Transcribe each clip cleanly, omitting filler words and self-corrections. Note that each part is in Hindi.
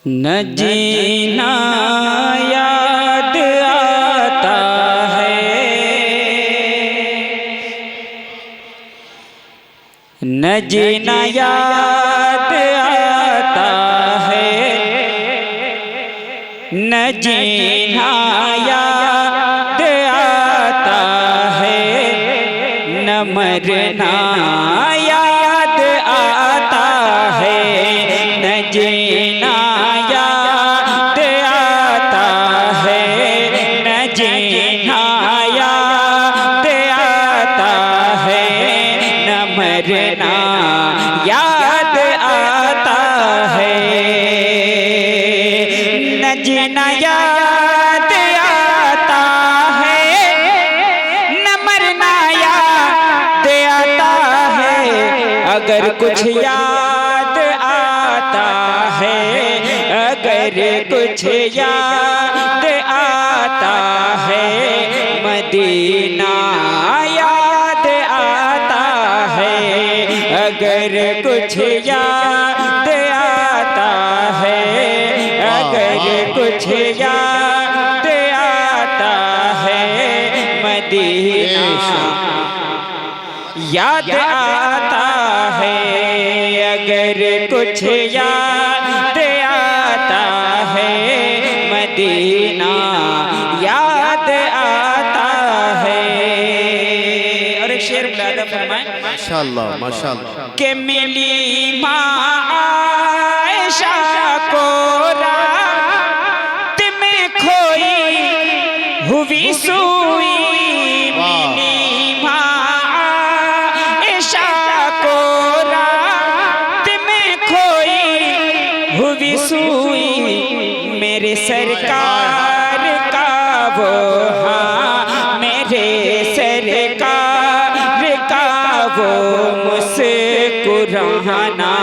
न जीना याद आता है, न जीना याद आता है, न जीना याद आता है, न मरना याद आता है, न जीना याद आता है, न जीना याद आता है, न मरना याद आता है, न जीना याद आता है, न मरना याद आता है। अगर कुछ याद आता है, अगर कुछ याद आता है, मदीना याद आता है। अगर कुछ याद आता है, अगर कुछ याद आता है, मदीना याद आता है। अगर कुछ याद आता है, मदीना याद आता है। और एक शेर बुलादा फरमाए माशाअल्लाह माशाअल्लाह के मिली माँ आयशा को रात में खोई हुई सुई, मिली माँ आयशा को रात में खोई हुई सुई, मेरे सरकार का वो हाँ, मेरे सरकार का वो मुस्कुराना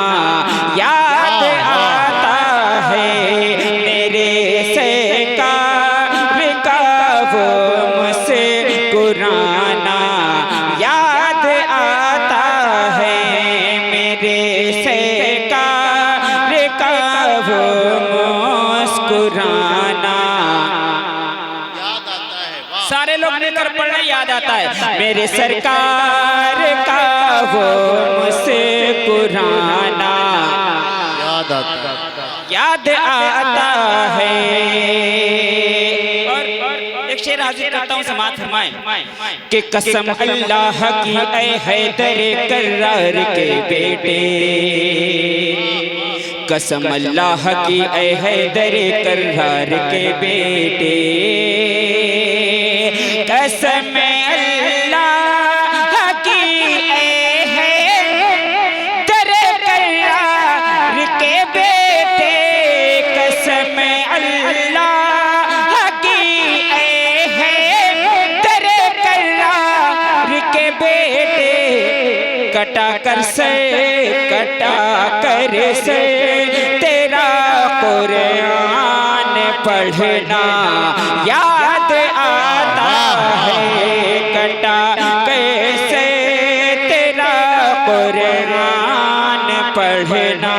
याद आता है, मेरे सरकार का वो मुस्कुराना याद आता है, मेरे सरकार का वो मुस्कुराना याद आता है। वाह सारे लोग मिलकर पढ़ना याद आता है, मेरे सरकार का वो मुस्कुराना याद आता है। याद आता है। और एक शेर हाजिर करता हूँ, समाअत फरमाएं कि कसम अल्लाह की ऐ हैदर कर्रार के बेटे, कसम अल्लाह की ऐ हैदर कर्रार के बेटे, कसम अल्लाह की ऐ हैदर कर्रार के बेटे, कसम अल्लाह की ऐ हैदर कर्रार के बेटे, कटा कर से तेरा कुरान पढ़ना याद आता है, कटा कैसे तेरा कुरान पढ़ना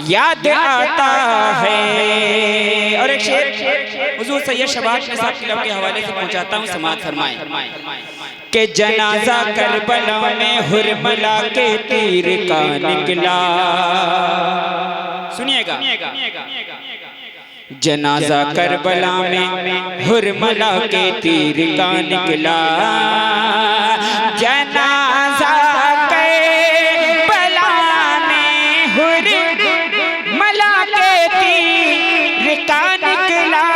याद आता है। और एक शेर हुजूर सैयद शबाब साहब के लब के हवाले से पहुंचाता हूँ, समाअत फरमाएं कि जनाजा करबला में हुरमला के तीर का निकला, सुनिएगा, जनाजा करबला में हुरमला के तीर का निकला, जनाजा करबला में हुरमला के तीर का निकला,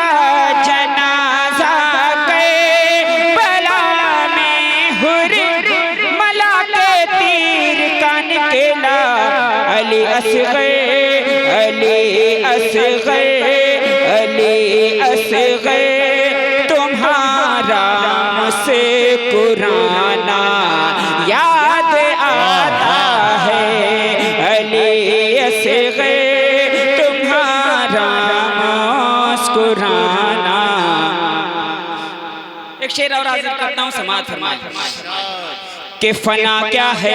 जनाजा करबला में हुरमला के तीर का निकला, अली असग़र अली असग़र अली असग़र तुम्हारा मुस्कुराना याद आता है, अली असग़र तुम्हारा मुस्कुराना। एक शेर और हाज़िर करता हूँ, समाअत फरमाएं कि फना क्या है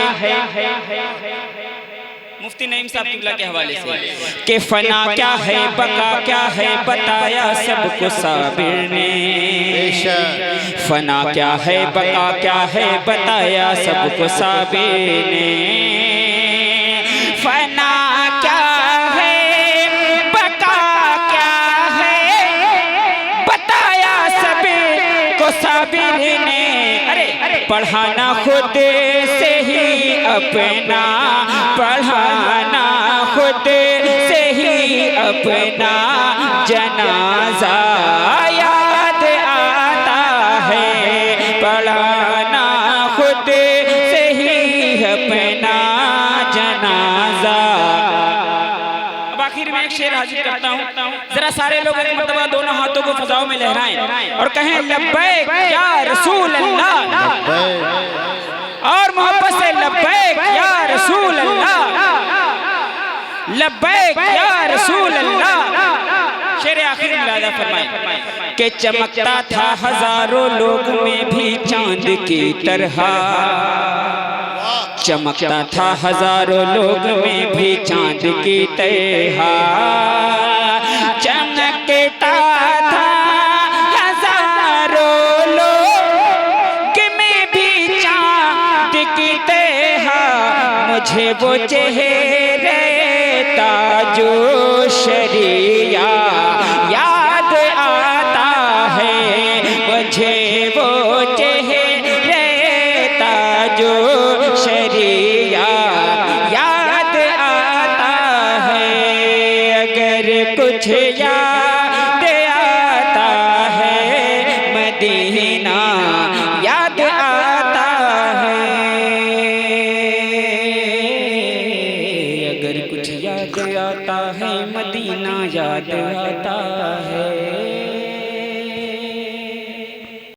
मुफ्ती नईम साहब किबला के हवाले से कि फना क्या है बका क्या है बताया सबको साबिर ने। फना क्या है बका क्या है बताया सबको साबिर ने। फना क्या है बका क्या है बताया सबको साबिर ने। अरे पढ़ाना खुद से ही अपना, पढ़ाना खुद से ही अपना जनाजा याद आता है। पढ़ाना खुद से ही अपना जनाजा। अब आखिर में एक शेर हाजिर करता हूँ, जरा सारे लोग एक मर्तबा दोनों हाथों को फजाओं में लहराएं और कहें लब्बैक या रसूल अल्लाह, और मोहब्बत से लब्बैक या रसूल अल्लाह, लब्बैक या रसूल अल्लाह। शेर आखिर मुलादा फरमाए कि चमकता था हजारों लोग में भी चांद की तरह, चमकता था हजारों लोग में भी चांद की तरह, चमकता था हजारों लोग में भी चांद की तरह। मुझे वो चेहरे ताजो शरिया याद आता है। मुझे वो चेहरे ताजो शरिया याद आता है। अगर कुछ याद आता है मदीना याद आता है। अगर कुछ याद आता है मदीना याद आता